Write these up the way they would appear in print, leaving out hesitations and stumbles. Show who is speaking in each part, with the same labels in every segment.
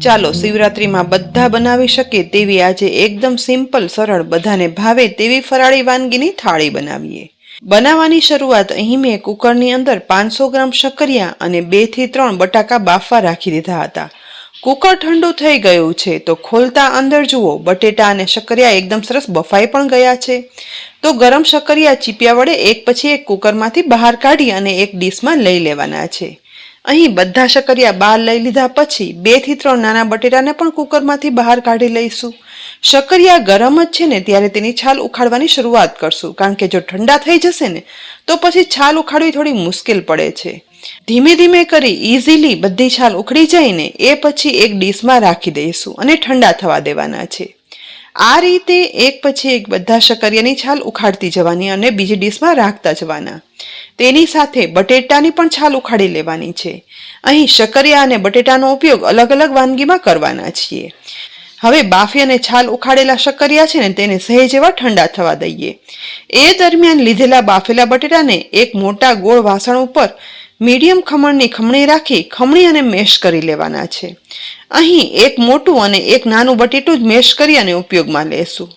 Speaker 1: ચાલો શિવરાત્રીમાં બધા બનાવી શકે તેવી આજે એકદમ સિમ્પલ સરળ બધાને ભાવે તેવી ફરાળી વાનગીની થાળી બનાવીએ। બનાવવાની શરૂઆત અહીં મેં કુકરની અંદર 500 ગ્રામ શક્કરિયા અને 2 થી 3 બટાકા બાફવા રાખી દીધા હતા। કુકર ઠંડુ થઈ ગયું છે તો ખોલતા અંદર જુઓ બટેટા અને શક્કરિયા એકદમ સરસ બફાઈ પણ ગયા છે। તો ગરમ શક્કરિયા ચીપિયા વડે એક પછી એક કુકરમાંથી બહાર કાઢી અને એક ડીશમાં લઈ લેવાના છે। અહીં બધા શક્કરિયા બહાર લઈ લીધા પછી 2 થી 3 નાના બટેટાને પણ કુકરમાંથી બહાર કાઢી લઈશું। શક્કરિયા ગરમ જ છે ને ત્યારે તેની છાલ ઉખાડવાની શરૂઆત કરશું, કારણ કે જો ઠંડા થઈ જશે ને તો પછી છાલ ઉખાડવી થોડી મુશ્કેલ પડે છે। ધીમે ધીમે કરી ઇઝીલી બધી છાલ ઉખડી જાય ને એ પછી એક ડીશમાં રાખી દઈશું અને ઠંડા થવા દેવાના છે। આ રીતે એક પછી એક બધા શક્કરિયાની છાલ ઉખાડતી જવાની અને બીજી ડીશમાં રાખતા જવાના। તેની સાથે બટેટાની પણ છાલ ઉખાડી લેવાની છે। અહીં શક્કરિયા અને બટેટાનો ઉપયોગ અલગ અલગ વાનગીમાં કરવાના છીએ। હવે બાફી અને છાલ ઉખાડેલા શક્કરિયા છે ને તેને સહેજ એવા ઠંડા થવા દઈએ। એ દરમિયાન લીધેલા બાફેલા બટેટાને એક મોટા ગોળ વાસણ ઉપર મીડિયમ ખમણની ખમણી રાખી ખમણી અને મેશ કરી લેવાના છે। અહીં એક મોટું અને એક નાનું બટેટું જ મેશ કરી અને ઉપયોગમાં લેશું।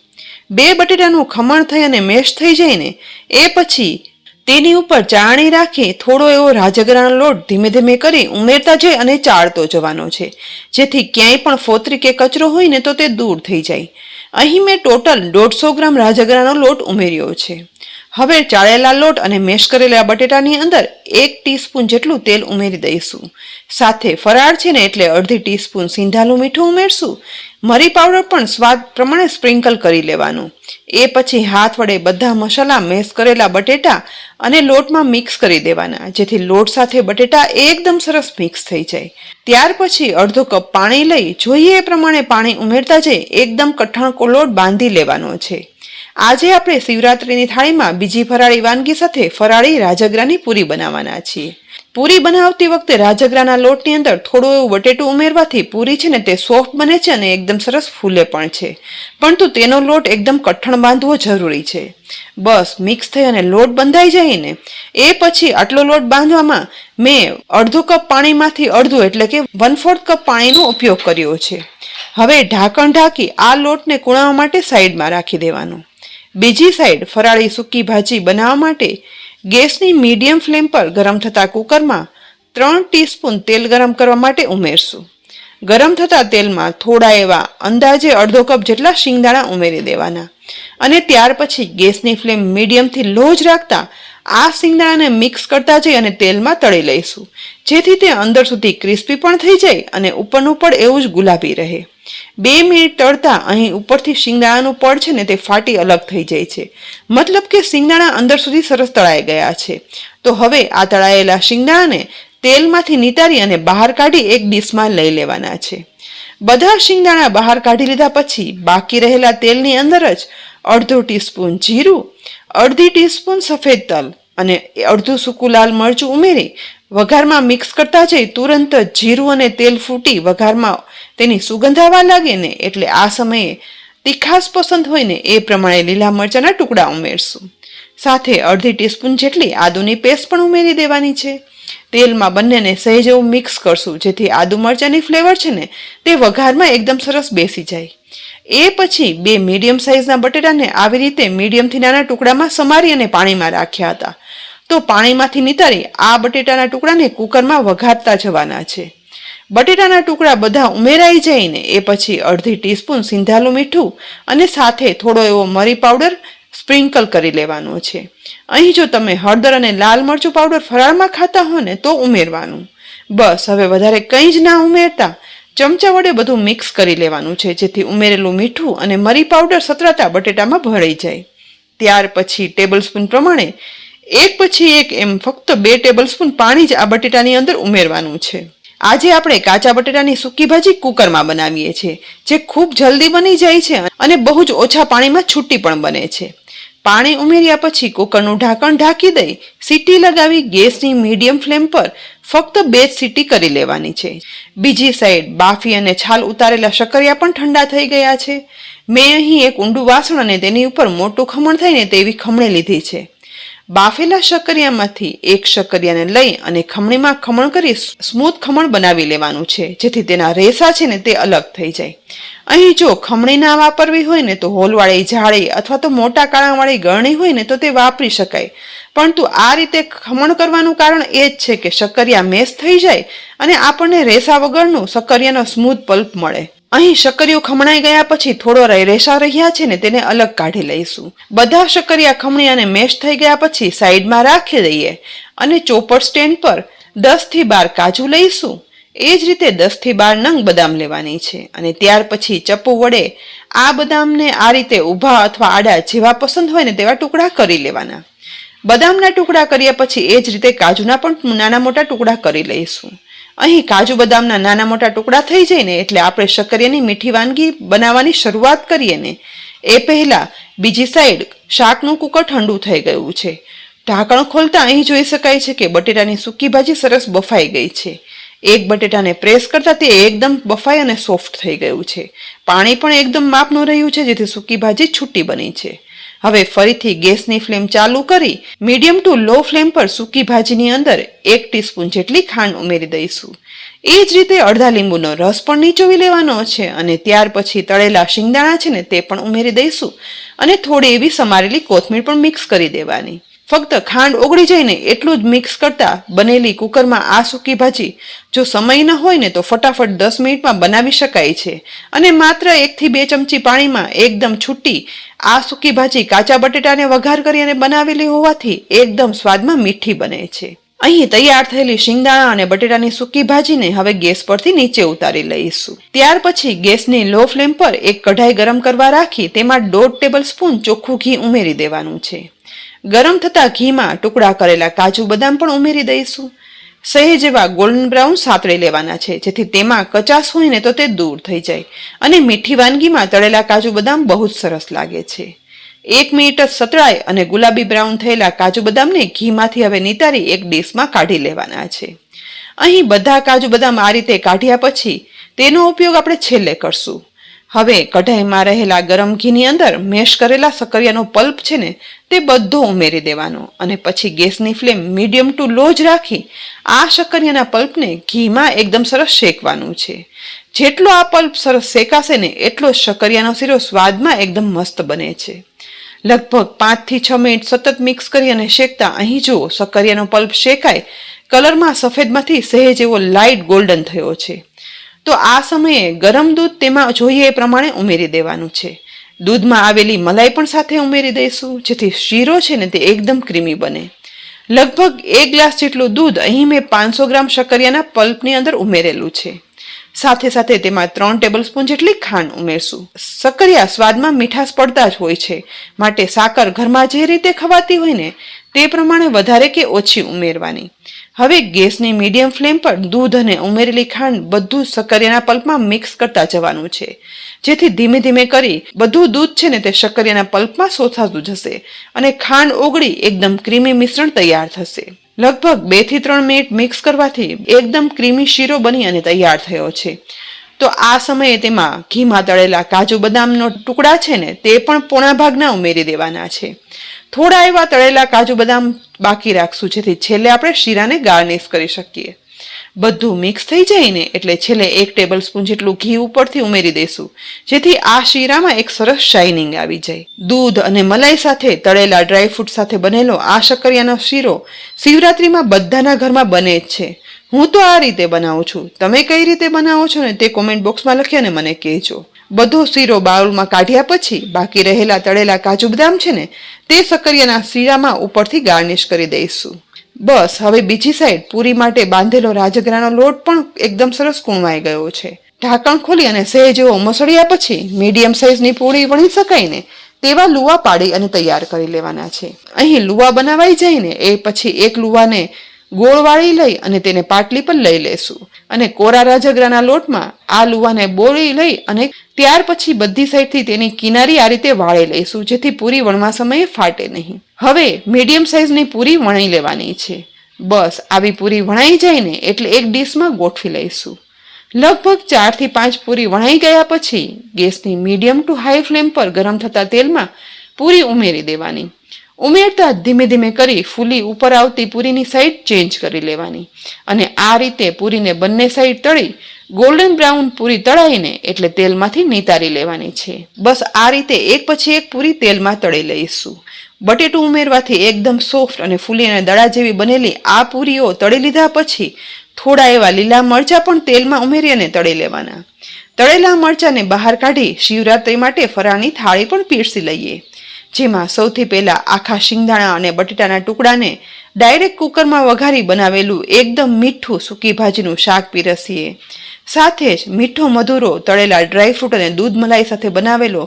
Speaker 1: 2 બટેટાનું ખમણ થઈ અને મેશ થઈ જાય ને એ પછી તેની ઉપર ચાળણી રાખી થોડો એવો રાજગરાનો લોટ ધીમે ધીમે કરી ઉમેરતા જઈ અને ચાળતો જવાનો છે, જેથી ક્યાંય પણ ફોતરી કે કચરો હોય ને તો તે દૂર થઈ જાય। અહીં મેં ટોટલ 150 ગ્રામ રાજગરાનો લોટ ઉમેર્યો છે। હવે ચાળેલા લોટ અને મેશ કરેલા બટેટાની અંદર 1 ટીસ્પૂન જેટલું તેલ ઉમેરી દઈશું। સાથે ફરાળ છે ને એટલે અડધી ટીસ્પૂન સિંધાલું મીઠું ઉમેરશું। મરી પાવડર પણ સ્વાદ પ્રમાણે સ્પ્રિંકલ કરી લેવાનું। એ પછી હાથ વડે બધા મસાલા મેશ કરેલા બટેટા અને લોટમાં મિક્સ કરી દેવાના, જેથી લોટ સાથે બટેટા એકદમ સરસ મિક્સ થઈ જાય। ત્યાર પછી અડધો કપ પાણી લઈ જોઈએ એ પ્રમાણે પાણી ઉમેરતા જઈ એકદમ કઠણ લોટ બાંધી લેવાનો છે। આજે આપણે શિવરાત્રીની થાળીમાં બીજી ફરાળી વાનગી સાથે ફરાળી રાજગરાની પૂરી બનાવવાના છીએ। પૂરી બનાવતી વખતે રાજગરાના લોટની અંદર થોડું એવું બટેટું ઉમેરવાથી પૂરી છે ને તે સોફ્ટ બને છે અને એકદમ સરસ ફૂલે પણ છે, પરંતુ તેનો લોટ એકદમ કઠણ બાંધવો જરૂરી છે। બસ મિક્સ થઈ અને લોટ બંધાઈ જાય ને એ પછી આટલો લોટ બાંધવામાં મેં અડધો કપ પાણીમાંથી અડધું એટલે કે 1/4 કપ પાણીનો ઉપયોગ કર્યો છે। હવે ઢાંકણ ઢાંકી આ લોટને કૂણવા માટે સાઈડમાં રાખી દેવાનો। બીજી સાઈડ ફરાળી સૂકી ભાજી બનાવવા માટે ગેસની મીડિયમ ફ્લેમ પર ગરમ થતા કુકરમાં 3 ટીસ્પૂન તેલ ગરમ કરવા માટે ઉમેરશું। ગરમ થતા તેલમાં થોડા એવા અંદાજે અડધો કપ જેટલા શિંગદાણા ઉમેરી દેવાના અને ત્યાર પછી ગેસની ફ્લેમ મીડિયમથી લો જ રાખતા આ શિંગદાણાને મિક્સ કરતા જઈ અને તેલમાં તળી લઈશું, જેથી તે અંદર સુધી ક્રિસ્પી પણ થઈ જાય અને ઉપરનું પડ એવું જ ગુલાબી રહે। 2 મિનિટ તળતા અહીં ઉપરથી શિંગદાણાનું પડ છે ને તે ફાટી અલગ થઈ જાય છે, મતલબ કે શિંગદાણા અંદર સુધી સરસ તળાઈ ગયા છે। તો હવે આ તળાયેલા શિંગદાણાને તેલમાંથી નિતારી અને બહાર કાઢી એક ડીશમાં લઈ લેવાના છે। બધા શિંગદાણા બહાર કાઢી લીધા પછી બાકી રહેલા તેલની અંદર જ અડધો ટીસ્પૂન જીરું, અડધી ટીસ્પૂન સફેદ તલ અને અડધું સૂકું લાલ મરચું ઉમેરી વઘારમાં મિક્સ કરતા જઈ તુરંત જ જીરું અને તેલ ફૂટી વઘારમાં તેની સુગંધ આવવા લાગે ને એટલે આ સમયે તીખાશ પસંદ હોય ને એ પ્રમાણે લીલા મરચાના ટુકડા ઉમેરશું। સાથે અડધી ટીસ્પૂન જેટલી આદુની પેસ્ટ પણ ઉમેરી દેવાની છે। તેલમાં બંનેને સહેજ એવું મિક્સ કરશું, જેથી આદુ મરચાની ફ્લેવર છે ને તે વઘારમાં એકદમ સરસ બેસી જાય। એ પછી 2 મીડિયમ સાઇઝના બટેટાને આવી રીતે મીડિયમથી નાના ટુકડામાં સમારી અને પાણીમાં રાખ્યા હતા। તો પાણીમાંથી નિતારી આ બટેટાના ટુકડાને કુકરમાં વઘારતા જવાના છે। બટેટાના ટુકડા બધા ઉમેરાઈ જાય ને એ પછી અડધી ટીસ્પૂન સિંધાલું મીઠું અને સાથે થોડો એવો મરી પાવડર સ્પ્રિંકલ કરી લેવાનો છે। અહીં જો તમે હળદર અને લાલ મરચું પાવડર ફરાળમાં ખાતા હો ને તો ઉમેરવાનું। બસ હવે વધારે કંઈ જ ના ઉમેરતા ચમચા વડે બધું મિક્સ કરી લેવાનું છે, જેથી ઉમેરેલું મીઠું અને મરી પાવડર સતરાતા બટેટામાં ભળી જાય। ત્યાર પછી ટેબલ સ્પૂન પ્રમાણે એક પછી એક એમ ફક્ત 2 ટેબલ સ્પૂન પાણી જ આ બટેટાની અંદર ઉમેરવાનું છે। આજે આપણે કાચા બટેટાની સૂકી ભાજી કુકરમાં બનાવીએ છીએ, જે ખૂબ જલ્દી બની જાય છે અને બહુ જ ઓછા પાણીમાં છૂટી પણ બને છે। પાણી ઉમેર્યા પછી કુકરનું ઢાંકણ ઢાંકી દઈ સીટી લગાવી ગેસની મીડિયમ ફ્લેમ પર ફક્ત 2 જ સીટી કરી લેવાની છે। બીજી સાઈડ બાફી અને છાલ ઉતારેલા શક્કરિયા પણ ઠંડા થઈ ગયા છે। મેં અહીં એક ઊંડું વાસણ અને તેની ઉપર મોટું ખમણ થાય ને તેવી ખમણી લીધી છે। બાફેલા શક્કરિયામાંથી એક શક્કરિયાને લઈ અને ખમણીમાં ખમણ કરી સ્મૂથ ખમણ બનાવી લેવાનું છે, જેથી તેના રેસા છે ને તે અલગ થઈ જાય. અહીં જો ખમણી ના વાપરવી હોય ને તો હોલવાળી જાળી અથવા તો મોટા કાણાવાળી ગળણી હોય ને તો તે વાપરી શકાય. પરંતુ આ રીતે ખમણ કરવાનું કારણ એ જ છે કે શક્કરિયા મેશ થઈ જાય અને આપણને રેસા વગરનું શક્કરિયાનો સ્મૂથ પલ્પ મળે. અહીં શક્કરિયો ખમણાઈ ગયા પછી થોડો રેસા રહ્યા છે ને તેને અલગ કાઢી લઈશું. બધા શક્કરિયા ખમણી અને મેશ થઈ ગયા પછી સાઈડમાં રાખી દઈએ અને ચોપર સ્ટેન્ડ પર 10 થી 12 કાજુ લઈશું. એ જ રીતે 10 થી 12 નંગ બદામ લેવાની છે અને ત્યાર પછી ચપ્પુ વડે આ બદામને આ રીતે ઊભા અથવા આડા જેવા પસંદ હોય ને તેવા ટુકડા કરી લેવાના. બદામના ટુકડા કર્યા પછી એ જ રીતે કાજુના પણ નાના મોટા ટુકડા કરી લઈશું. અહીં કાજુ બદામના નાના મોટા ટુકડા થઈ જાય ને એટલે આપણે શક્કરિયાની મીઠી વાનગી બનાવવાની શરૂઆત કરીએ ને એ પહેલા બીજી સાઈડ શાકનું કુકર ઠંડુ થઈ ગયું છે. ઢાંકણ ખોલતા અહીં જોઈ શકાય છે કે બટેટાની સૂકી ભાજી સરસ બફાઈ ગઈ છે. એક બટેટાને પ્રેસ કરતા તે એકદમ બફાઈ અને સોફ્ટ થઈ ગયું છે. પાણી પણ એકદમ માપનું રહ્યું છે, જેથી સૂકી ભાજી છૂટી બની છે. હવે ફરીથી ગેસની ફ્લેમ ચાલુ કરી મીડિયમ ટુ લો ફ્લેમ પર સૂકી ભાજીની અંદર 1 ટીસ્પૂન જેટલી ખાંડ ઉમેરી દઈશું. એ જ રીતે અડધા લીંબુનો રસ પણ નીચોવી લેવાનો છે અને ત્યાર પછી તળેલા શિંગદાણા છે ને તે પણ ઉમેરી દઈશું અને થોડી એવી સમારેલી કોથમીર પણ મિક્સ કરી દેવાની. ફક્ત ખાંડ ઓગળી જાય ને એટલું જ મિક્સ કરતા બનેલી કુકરમાં આ સૂકી ભાજી જો સમય ન હોય ને તો ફટાફટ 10 મિનિટમાં બનાવી શકાય છે અને માત્ર 1 થી 2 ચમચી પાણીમાં એકદમ છૂટી આ સૂકી ભાજી કાચા બટેટાને વઘાર કરી અને બનાવેલી હોવાથી એકદમ સ્વાદમાં મીઠી બને છે. અહીં તૈયાર થયેલી શિંગદાણા અને બટેટાની સૂકી ભાજીને હવે ગેસ પરથી નીચે ઉતારી લઈશું. ત્યાર પછી ગેસની લો ફ્લેમ પર એક કઢાઈ ગરમ કરવા રાખી તેમાં 1.5 ટેબલ સ્પૂન ચોખ્ખું ઘી ઉમેરી દેવાનું છે. ગરમ થતા ઘીમાં ટુકડા કરેલા કાજુ બદામ પણ ઉમેરી દઈશું. સહેજ એવા ગોલ્ડન બ્રાઉન સાતળી લેવાના છે, જેથી તેમાં કચાશ હોય ને તો તે દૂર થઈ જાય અને મીઠી વાનગીમાં તળેલા કાજુ બદામ બહુ જ સરસ લાગે છે. 1 મિનિટ જ સતળાય અને ગુલાબી બ્રાઉન થયેલા કાજુ બદામને ઘીમાંથી હવે નિતારી એક ડીશમાં કાઢી લેવાના છે. અહીં બધા કાજુ બદામ આ રીતે કાઢ્યા પછી તેનો ઉપયોગ આપણે છેલ્લે કરશું. હવે કઢાઈમાં રહેલા ગરમ ઘીની અંદર મેશ કરેલા શક્કરિયાનો પલ્પ છે ને તે બધો ઉમેરી દેવાનો અને પછી ગેસની ફ્લેમ મીડિયમ ટુ લો જ રાખી આ શક્કરિયાના પલ્પને ઘીમાં એકદમ સરસ શેકવાનું છે. જેટલો આ પલ્પ સરસ શેકાશે ને એટલો જ શક્કરિયાનો શીરો સ્વાદમાં એકદમ મસ્ત બને છે. લગભગ 5 થી 6 મિનિટ સતત મિક્સ કરી અને શેકતા અહીં જુઓ શક્કરિયાનો પલ્પ શેકાય કલરમાં સફેદમાંથી સહેજ એવો લાઇટ ગોલ્ડન થયો છે. તો આ સમયે ગરમ દૂધ તેમાં જોઈએ એ પ્રમાણે ઉમેરી દેવાનું છે. દૂધમાં આવેલી મલાઈ પણ સાથે ઉમેરી દઈશું, જેથી શીરો છે ને તે એકદમ ક્રીમી બને. લગભગ 1 ગ્લાસ જેટલું દૂધ અહીં મેં 500 ગ્રામ શક્કરિયાના પલ્પની અંદર ઉમેરેલું છે. સાથે સાથે તેમાં 3 ટેબલ સ્પૂન જેટલી ખાંડ ઉમેરશું. શક્કરિયા સ્વાદમાં મીઠાશ પડતા જ હોય છે, માટે સાકર ઘરમાં જે રીતે ખવાતી હોય ને તે પ્રમાણે વધારે કે ઓછી ઉમેરવાની. હવે ગેસની મીડિયમ ફ્લેમ પર દૂધ અને ઉમેરેલી ખાંડ બધું શક્કરિયાના પલ્પમાં મિક્સ કરતા જવાનું છે, જેથી ધીમે ધીમે કરી બધું દૂધ છે ને તે શક્કરિયાના પલ્પમાં શોષાતું જશે અને ખાંડ ઓગળી એકદમ ક્રીમી મિશ્રણ તૈયાર થશે. લગભગ 2 થી 3 મિનિટ મિક્સ કરવાથી એકદમ ક્રીમી શીરો બની અને તૈયાર થયો છે. તો આ સમયે તેમાં ઘીમાં તળેલા કાજુ બદામનો ટુકડા છે ને તે પણ પોણા ભાગના ઉમેરી દેવાના છે. થોડા એવા તળેલા કાજુ બદામ બાકી રાખશું, જેથી છેલ્લે આપણે શીરાને ગાર્નિશ કરી શકીએ. બધું મિક્સ થઈ જાય ને એટલે છેલ્લે 1 ટેબલ સ્પૂન જેટલું ઘી ઉપરથી ઉમેરી દઈશું, જેથી આ શીરામાં એક સરસ શાઇનિંગ આવી જાય. દૂધ અને મલાઈ સાથે તળેલા ડ્રાયફ્રૂટ સાથે બનેલો આ શક્કરિયાનો શીરો શિવરાત્રીમાં બધાના ઘરમાં બને જ છે. હું તો આ રીતે બનાવું છું. તમે કઈ રીતે બનાવો છો ને તે કોમેન્ટ બોક્સમાં લખી અને મને કહેજો. બધો શીરો બાઉલમાં કાઢ્યા પછી બાકી રહેલા તળેલા કાજુ બદામ છે ને તે શક્કરિયાના શીરામાં ઉપરથી ગાર્નિશ કરી દઈશું. બસ હવે બીજી સાઈડ પૂરી માટે બાંધેલો રાજગરાનો લોટ પણ એકદમ સરસ કૂણવાઈ ગયો છે. ઢાંકણ ખોલી અને સહેજ એવો મસળ્યા પછી મીડિયમ સાઈઝની પૂરી વણી શકાય ને તેવા લુવા પાડી અને તૈયાર કરી લેવાના છે. અહીં લુવા બનાવાઈ જાય ને એ પછી એક લુવાને ગોળ વાળી લઈ અને તેને પાટલી પર લઈ લેશું અને કોરા રાજગરાના લોટમાં આ લુવાને બોળી લઈ અને ત્યાર પછી બધી સાઈડથી તેની કિનારી આ રીતે વાળી લઈશું, જેથી પૂરી વણવા સમયે ફાટે નહીં. હવે મીડિયમ સાઈઝની પૂરી વણી લેવાની છે. બસ આવી પૂરી વણાઈ જાય ને એટલે એક ડીશમાં ગોઠવી લઈશું. લગભગ 4 થી 5 પૂરી વણાઈ ગયા પછી ગેસની મીડિયમ ટુ હાઈ ફ્લેમ પર ગરમ થતા તેલમાં પૂરી ઉમેરી દેવાની. ઉમેરતા ધીમે ધીમે કરી ફૂલી ઉપર આવતી પૂરીની સાઈડ ચેન્જ કરી લેવાની અને આ રીતે પૂરીને બંને સાઈડ તળી ગોલ્ડન બ્રાઉન પૂરી તળાઈને એટલે તેલમાંથી નિતારી લેવાની છે. બસ આ રીતે એક પછી એક પૂરી તેલમાં તળી લઈશું. બટેટું ઉમેરવાથી એકદમ સોફ્ટ અને ફૂલી અને દડા જેવી બનેલી આ પૂરીઓ તળી લીધા પછી થોડા એવા લીલા મરચાં પણ તેલમાં ઉમેરી અને તળી લેવાના. તળેલા મરચાંને બહાર કાઢી શિવરાત્રી માટે ફરાળની થાળી પણ પીરસી લઈએ, જેમાં સૌથી પહેલા આખા શિંગદાણા અને બટેટાના ટુકડાને ડાયરેક્ટ કુકરમાં વઘારી બનાવેલું એકદમ મીઠું સૂકી ભાજીનું શાક પીરસીએ. સાથે જ મીઠો મધુરો તળેલા ડ્રાયફ્રૂટ અને દૂધ મલાઈ સાથે બનાવેલો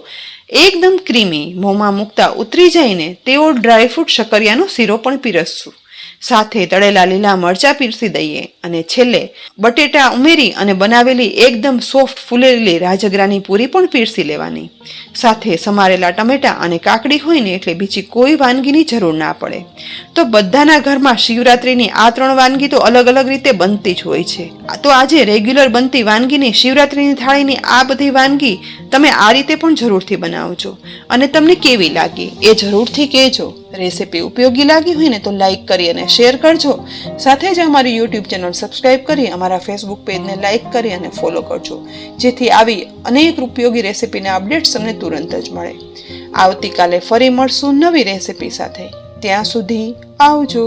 Speaker 1: એકદમ ક્રીમી મોંમાં મૂકતા ઉતરી જઈને તેવો ડ્રાયફ્રૂટ શક્કરિયાનો શીરો પણ પીરસશું. સાથે તળેલા લીલા મરચાં પીરસી દઈએ અને છેલ્લે બટેટા ઉમેરી અને બનાવેલી એકદમ સોફ્ટ ફૂલેલી રાજગરાની પૂરી પણ પીરસી લેવાની. સાથે સમારેલા ટમેટા અને કાકડી હોય ને એટલે બીજી કોઈ વાનગીની જરૂર ના પડે. તો બધાના ઘરમાં શિવરાત્રીની આ 3 વાનગી તો અલગ અલગ રીતે બનતી જ હોય છે. તો આજે રેગ્યુલર બનતી વાનગીની શિવરાત્રીની થાળીની આ બધી વાનગી તમે આ રીતે પણ જરૂરથી બનાવજો અને તમને કેવી લાગી એ જરૂરથી કહેજો. રેસીપી ઉપયોગી લાગી હોય ને તો લાઈક કરી અને શેર કરજો. સાથે જ અમારી યુટ્યુબ ચેનલ સબસ્ક્રાઈબ કરી અમારા ફેસબુક પેજને લાઈક કરી અને ફોલો કરજો, જેથી આવી અનેક ઉપયોગી રેસીપીના અપડેટ્સ તમને તુરંત જ મળે. આવતીકાલે ફરી મળશું નવી રેસીપી સાથે. ત્યાં સુધી આવજો.